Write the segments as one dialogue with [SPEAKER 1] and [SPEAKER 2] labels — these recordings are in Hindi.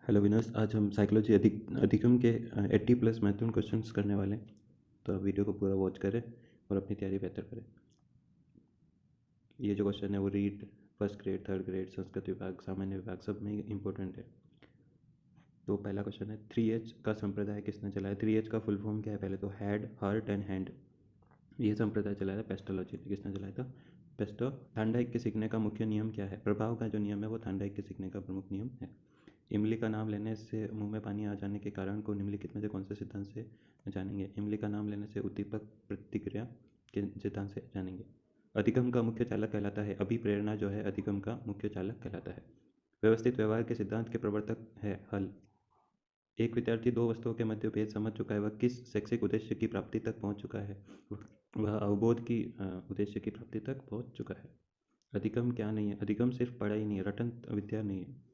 [SPEAKER 1] हेलो विनर्स, आज हम साइकोलॉजी अधिगम के 80+ महत्वपूर्ण क्वेश्चंस करने वाले हैं। तो आप वीडियो को पूरा वॉच करें और अपनी तैयारी बेहतर करें। ये जो क्वेश्चन है वो read, first grade, third grade, Sanskrit विभाग, सामान्य विभाग सब में इंपॉर्टेंट है। तो पहला क्वेश्चन है, 3H का संप्रदाय किसने चलाया? 3H का फुल फॉर्म क्या है? पहले तो हेड, हार्ट एंड हैंड। ये संप्रदाय चलाया था पेस्टोलॉजी। किसने चलाया था? पेस्टो। थांडाइक के सीखने का मुख्य नियम क्या है? प्रभाव का जो नियम है वो थांडाइक के सीखने का प्रमुख नियम है। इमली का नाम लेने से मुंह में पानी आ जाने के कारण को निम्नलिखित में से कौन से सिद्धांत से जानेंगे? इमली का नाम लेने से उद्दीपक प्रतिक्रिया के सिद्धांत से जानेंगे। अधिगम का मुख्य चालक कहलाता है। अभिप्रेरणा जो है अधिगम का मुख्य चालक कहलाता है। व्यवस्थित व्यवहार के सिद्धांत के प्रवर्तक है हल। एक विद्यार्थी दो वस्तुओं के मध्य भेद समझ चुका है। वह किस शैक्षिक उद्देश्य की प्राप्ति तक पहुंच चुका है? वह अवबोध की उद्देश्य की प्राप्ति तक पहुंच चुका है। अधिगम क्या नहीं है? अधिगम सिर्फ पढ़ाई नहीं है, रटन विद्या नहीं है।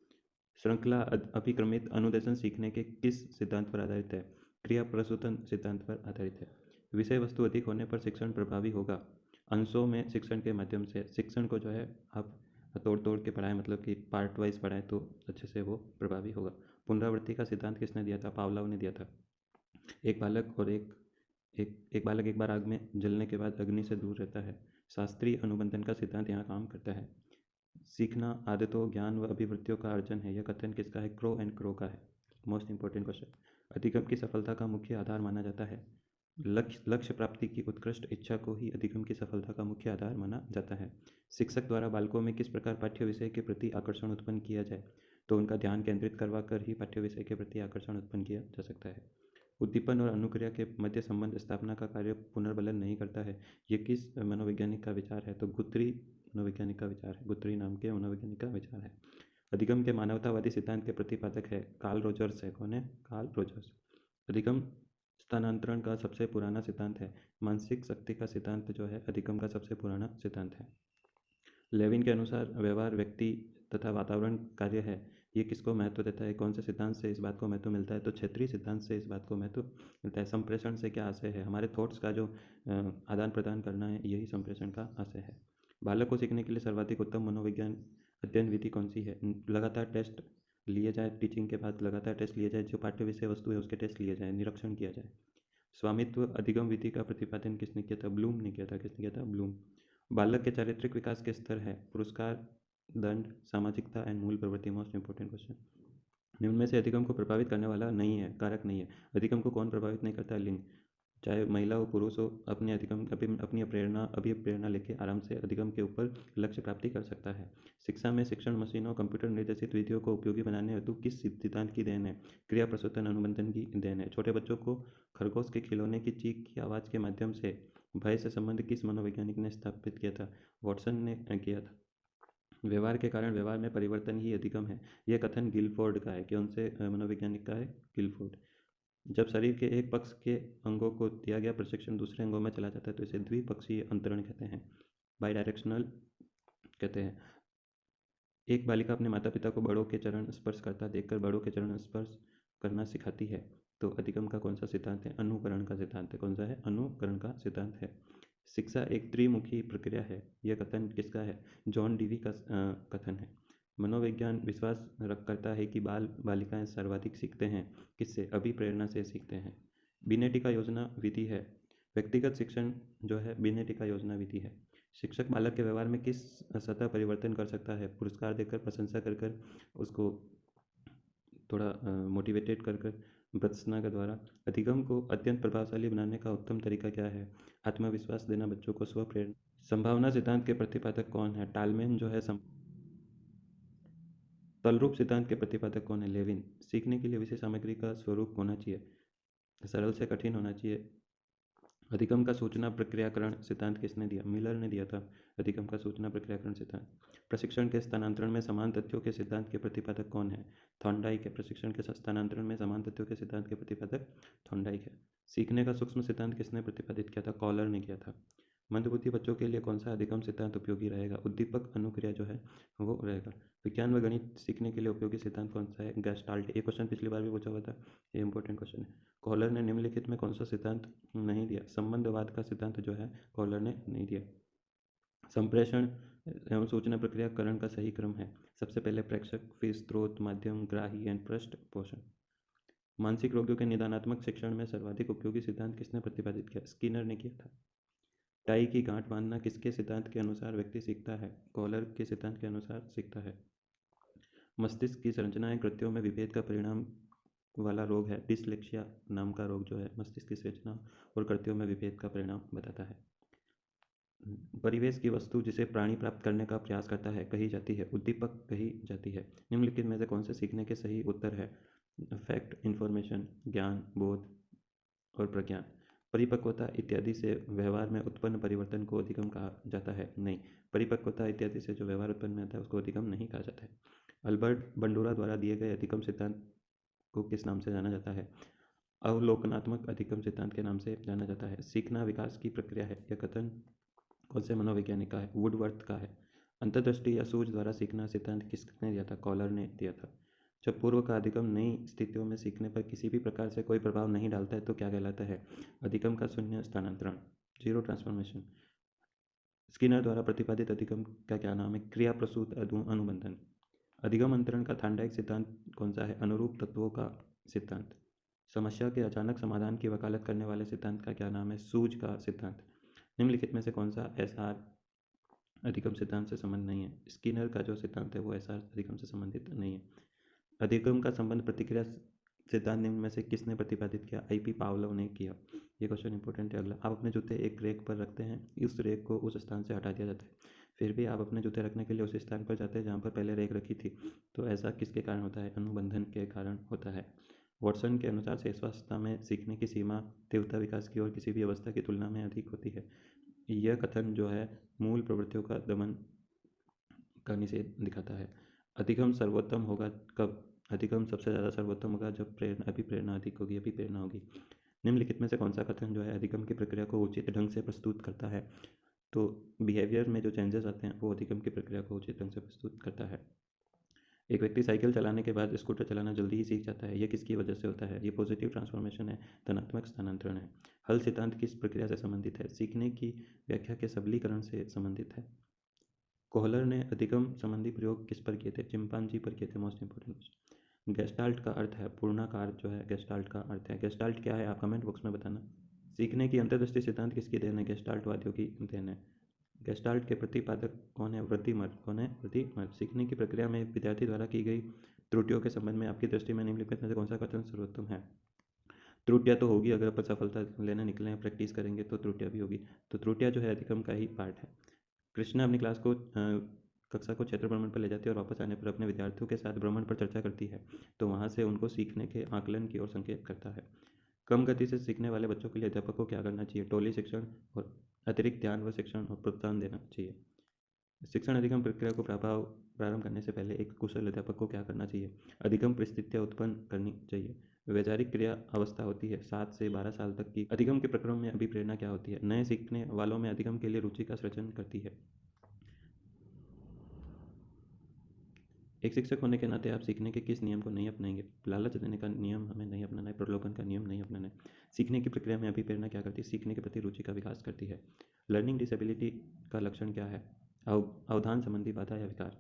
[SPEAKER 1] श्रृंखला अभिक्रमित अनुदेशन सीखने के किस सिद्धांत पर आधारित है? क्रिया प्रसूतन सिद्धांत पर आधारित है। विषय वस्तु अधिक होने पर शिक्षण प्रभावी होगा। अंशों में शिक्षण के माध्यम से शिक्षण को जो है आप तोड़ तोड़ के पढ़ाएं, मतलब कि पार्ट वाइज पढ़ाएं तो अच्छे से वो प्रभावी होगा। पुनरावृत्ति का सिद्धांत किसने दिया था? पावलोव ने दिया था। एक बालक और एक बालक एक बार आग में जलने के बाद अग्नि से दूर रहता है। शास्त्रीय अनुबंधन का सिद्धांत यहाँ काम करता है। सीखना आदतों, ज्ञान व अभिवृत्तियों का अर्जन है। यह कथन किसका है? क्रो एंड क्रो का है। Most important question. अधिगम की सफलता का मुख्य आधार माना जाता है। लक्ष्य प्राप्ति की उत्कृष्ट इच्छा को ही अधिगम की सफलता का मुख्य आधार माना जाता है। शिक्षक द्वारा बालकों में किस प्रकार पाठ्य विषय के प्रति आकर्षण उत्पन्न किया जाए? तो उनका ध्यान केंद्रित करवा कर ही पाठ्य विषय के प्रति आकर्षण उत्पन्न किया जा सकता है। उद्दीपन और अनुक्रिया के मध्य संबंध स्थापना का कार्य पुनर्बलन नहीं करता है। ये किस मनोवैज्ञानिक का विचार है? तो गुथ्री मनोवैज्ञानिक का विचार है। गुथ्री नाम के मनोवैज्ञानिक का विचार है। अधिगम के मानवतावादी सिद्धांत के प्रतिपादक है कार्ल रोजर्स है। कौन है? Carl Rogers. अधिगम स्थानांतरण का सबसे पुराना सिद्धांत है। मानसिक शक्ति का सिद्धांत जो है अधिगम का सबसे पुराना सिद्धांत है। लेविन के अनुसार व्यवहार व्यक्ति तथा वातावरण कार्य है। ये किसको महत्व देता है? कौन से सिद्धांत से इस बात को महत्व मिलता है? तो क्षेत्रीय सिद्धांत से इस बात को महत्व मिलता है। संप्रेषण से क्या आशय है? हमारे थॉट्स का जो आदान प्रदान करना है, यही संप्रेषण का आशय है। बालक को सीखने के लिए सर्वाधिक उत्तम मनोविज्ञान अध्ययन विधि कौन सी है? लगातार टेस्ट लिए जाए, टीचिंग के बाद लगातार टेस्ट लिए जाए, जो पाठ्य विषय वस्तु है उसके टेस्ट लिए जाए, निरीक्षण किया जाए। स्वामित्व अधिगम विधि का प्रतिपादन किसने किया था? ब्लूम ने किया था। किसने किया था? ब्लूम। बालक के चारित्रिक विकास के स्तर है पुरस्कार, दंड, सामाजिकता एंड मूल प्रवृत्ति। Most important question. निम्न में से अधिगम को प्रभावित करने वाला नहीं है, कारक नहीं है। अधिगम को कौन प्रभावित नहीं करता? लिंग। चाहे महिला हो पुरुष हो, अपने अपनी अभिप्रेरणा लेके आराम से अधिगम के ऊपर लक्ष्य प्राप्ति कर सकता है। शिक्षा में शिक्षण मशीनों, कंप्यूटर निर्देशित विधियों को उपयोगी बनाने हेतु किस सिद्धांत की देन है? क्रिया प्रसूतन अनुबंधन की देन है। छोटे बच्चों को खरगोश के खिलौने की चीख की आवाज़ के माध्यम से भय से संबंध किस मनोवैज्ञानिक ने स्थापित किया था? वॉटसन ने किया था। व्यवहार के कारण व्यवहार में परिवर्तन ही अधिगम है। यह कथन गिलफोर्ड का है। कौन से मनोवैज्ञानिक का है? गिलफोर्ड। जब शरीर के एक पक्ष के अंगों को दिया गया प्रशिक्षण दूसरे अंगों में चला जाता है तो इसे द्विपक्षीय अंतरण कहते हैं, बाई डायरेक्शनल कहते हैं। एक बालिका अपने माता पिता को बड़ों के चरण स्पर्श करता देखकर बड़ों के चरण स्पर्श करना सिखाती है। तो अधिगम का कौन सा सिद्धांत है? अनुकरण का सिद्धांत है। कौन सा है? अनुकरण का सिद्धांत है। शिक्षा एक त्रिमुखी प्रक्रिया है। यह कथन किसका है? जॉन डीवी का कथन है। मनोविज्ञान विश्वास करता है कि बाल बालिकाएं सर्वाधिक सीखते हैं। किससे? अभिप्रेरणा से सीखते हैं। बिनेटिका योजना विधि है। व्यक्तिगत शिक्षण जो है बिनेटिका योजना विधि है। शिक्षक बालक के व्यवहार में किस सतह परिवर्तन कर सकता है? पुरस्कार देकर, प्रशंसा कर कर, उसको थोड़ा मोटिवेटेड कर कर, भर्त्सना के द्वारा। अधिगम को अत्यंत प्रभावशाली बनाने का उत्तम तरीका क्या है? आत्मविश्वास देना बच्चों को, स्व प्रेरणा। संभावना सिद्धांत के प्रतिपादक कौन है? टालमेन जो है। तलरूप सिद्धांत के प्रतिपादक कौन है? लेविन। सीखने के लिए विषय सामग्री का स्वरूप होना चाहिए, सरल से कठिन होना चाहिए। अधिगम का सूचना प्रक्रियाकरण सिद्धांत किसने दिया? मिलर ने दिया था। अधिगम का सूचना प्रक्रियाकरण सिद्धांत। प्रशिक्षण के स्थानांतरण में समान तथ्यों के सिद्धांत के प्रतिपादक कौन है? थॉर्नडाइक है। प्रशिक्षण के स्थानांतरण में समान तथ्यों के सिद्धांत के प्रतिपादक थॉर्नडाइक है। सीखने का सूक्ष्म सिद्धांत किसने प्रतिपादित किया था? कॉलर ने किया था। मंदबुद्धि बच्चों के लिए कौन सा अधिगम सिद्धांत उपयोगी रहेगा? उद्दीपक अनुक्रिया जो है वो रहेगा। विज्ञान व गणित सीखने के लिए उपयोगी सिद्धांत कौन सा है? गेस्टाल्ट। ये क्वेश्चन पिछली बार भी पूछा हुआ था, ये इंपॉर्टेंट क्वेश्चन है। कॉलर ने निम्नलिखित में कौन सा सिद्धांत नहीं दिया? संबंधवाद का सिद्धांत जो है कॉलर ने नहीं दिया। संप्रेषण एवं सूचना प्रक्रियाकरण का सही क्रम है। सबसे पहले प्रेषक, फिर स्रोत, माध्यम, ग्राही एंड पृष्ठपोषण। मानसिक रोगियों के निदानात्मक शिक्षण में सर्वाधिक उपयोगी सिद्धांत किसने प्रतिपादित किया? स्किनर ने किया था। टाई की गांठ बांधना किसके सिद्धांत के अनुसार व्यक्ति सीखता है? कॉलर के सिद्धांत के अनुसार सीखता है। मस्तिष्क की संरचनाएं कृत्यों में विभेद का परिणाम वाला रोग है। डिसलेक्सिया नाम का रोग जो है मस्तिष्क की संरचना और कृत्यों में विभेद का परिणाम बताता है। परिवेश की वस्तु जिसे प्राणी प्राप्त करने का प्रयास करता है कही जाती है उद्दीपक कही जाती है। निम्नलिखित में से कौन से सीखने के सही उत्तर है? फैक्ट, इंफॉर्मेशन, ज्ञान, बोध और प्रज्ञान। परिपक्वता इत्यादि से व्यवहार में उत्पन्न परिवर्तन को अधिगम कहा जाता है? नहीं, परिपक्वता इत्यादि से जो व्यवहार उत्पन्न होता है उसको अधिगम नहीं कहा जाता है। अल्बर्ट बंडूरा द्वारा दिए गए अधिगम सिद्धांत को किस नाम से जाना जाता है? अवलोकनात्मक अधिगम सिद्धांत के नाम से जाना जाता है। सीखना विकास की प्रक्रिया है, यह कथन कौन से मनोवैज्ञानिक का है? वुडवर्थ का है। अंतर्दृष्टि या सूझ द्वारा सीखना सिद्धांत किसने दिया था? कॉलर ने दिया था। जब पूर्व का अधिगम नई स्थितियों में सीखने पर किसी भी प्रकार से कोई प्रभाव नहीं डालता है तो क्या कहलाता है? अधिगम का शून्य स्थानांतरण, जीरो ट्रांसफॉर्मेशन। स्किनर द्वारा प्रतिपादित अधिगम का क्या नाम है? क्रिया प्रसूत अनुबंधन। अधिगम अंतरण का थांडाइक सिद्धांत कौन सा है? अनुरूप तत्वों का सिद्धांत। समस्या के अचानक समाधान की वकालत करने वाले सिद्धांत का क्या नाम है? सूझ का सिद्धांत। निम्नलिखित में से कौन सा एसआर अधिगम सिद्धांत से संबंध नहीं है? स्किनर का जो सिद्धांत है वो एसआर अधिगम से संबंधित नहीं है। अधिगम का संबंध प्रतिक्रिया सिद्धांत निम्न में से किसने प्रतिपादित किया? आईपी पावलोव ने किया। ये क्वेश्चन इंपॉर्टेंट है। अगला, आप अपने जूते एक रेक पर रखते हैं, उस रेक को उस स्थान से हटा दिया जाता है, फिर भी आप अपने जूते रखने के लिए उस स्थान पर जाते हैं जहाँ पर पहले रेक रखी थी, तो ऐसा किसके कारण होता है? अनुबंधन के कारण होता है। वॉटसन के अनुसार शेषावस्था में सीखने की सीमा तीव्रता विकास की और किसी भी अवस्था की तुलना में अधिक होती है। यह कथन जो है मूल प्रवृत्तियों का दमन का निषेध दिखाता है। अधिगम सर्वोत्तम होगा कब? अधिगम सबसे ज़्यादा सर्वोत्तम होगा जब प्रेरणा अधिक होगी, अभी प्रेरणा होगी। निम्नलिखित में से कौन सा कथन जो है अधिगम की प्रक्रिया को उचित ढंग से प्रस्तुत करता है? तो बिहेवियर में जो चेंजेस आते हैं वो अधिगम की प्रक्रिया को उचित ढंग से प्रस्तुत करता है। एक व्यक्ति साइकिल चलाने के बाद स्कूटर चलाना जल्दी ही सीख जाता है, ये किसकी वजह से होता है? ये पॉजिटिव ट्रांसफॉर्मेशन है, धनात्मक स्थानांतरण है। हल सिद्धांत किस प्रक्रिया से संबंधित है? सीखने की व्याख्या के सबलीकरण से संबंधित है। कोहलर ने अधिगम संबंधी प्रयोग किस पर किए थे? चिंपांजी पर किए थे। Most important question. गेस्टाल्ट का अर्थ है पूर्णाकार, जो है गेस्टाल्ट का अर्थ है। गेस्टाल्ट क्या है आप कमेंट बॉक्स में बताना। सीखने की अंतर्दृष्टि सिद्धांत किसकी देन है? गेस्टाल्टवादियों की देन है। गेस्टाल्ट के प्रतिपादक कौन है? वृद्धिमर्द। कौन है? वृद्धिमर्द। सीखने की प्रक्रिया में विद्यार्थी द्वारा की गई त्रुटियों के संबंध में आपकी दृष्टि में निम्नलिखित में से कौन सा कथन सर्वोत्तम है? त्रुटियां तो होगी, अगर अपन सफलता लेने निकले हैं, प्रैक्टिस करेंगे तो त्रुटियां भी होगी, तो त्रुटियां जो है अधिगम का ही पार्ट है। कृष्णा अपनी क्लास को कक्षा को क्षेत्र भ्रमण पर ले जाती है और वापस आने पर अपने विद्यार्थियों के साथ भ्रमण पर चर्चा करती है, तो वहाँ से उनको सीखने के आकलन की ओर संकेत करता है। कम गति से सीखने वाले बच्चों के लिए अध्यापक को क्या करना चाहिए? टोली शिक्षण और अतिरिक्त ध्यान व शिक्षण और प्रोत्साहन देना चाहिए। शिक्षण अधिगम प्रक्रिया को प्रारंभ करने से पहले एक कुशल अध्यापक को क्या करना चाहिए? अधिगम परिस्थितियाँ उत्पन्न करनी चाहिए। वैचारिक क्रिया अवस्था होती है 7 से 12 साल तक की। अधिगम के प्रक्रम में अभिप्रेरणा क्या होती है? नए सीखने वालों में अधिगम के लिए रुचि का सृजन करती है। एक शिक्षक होने के नाते आप सीखने के किस नियम को नहीं अपनाएंगे? लालच देने का नियम हमें नहीं अपनाना है, प्रलोभन का नियम नहीं अपनाना है। सीखने की प्रक्रिया में अभिप्रेरणा क्या करती है? सीखने के प्रति रुचि का विकास करती है। लर्निंग डिसेबिलिटी का लक्षण क्या है? अवधान संबंधी बाधा या विकार।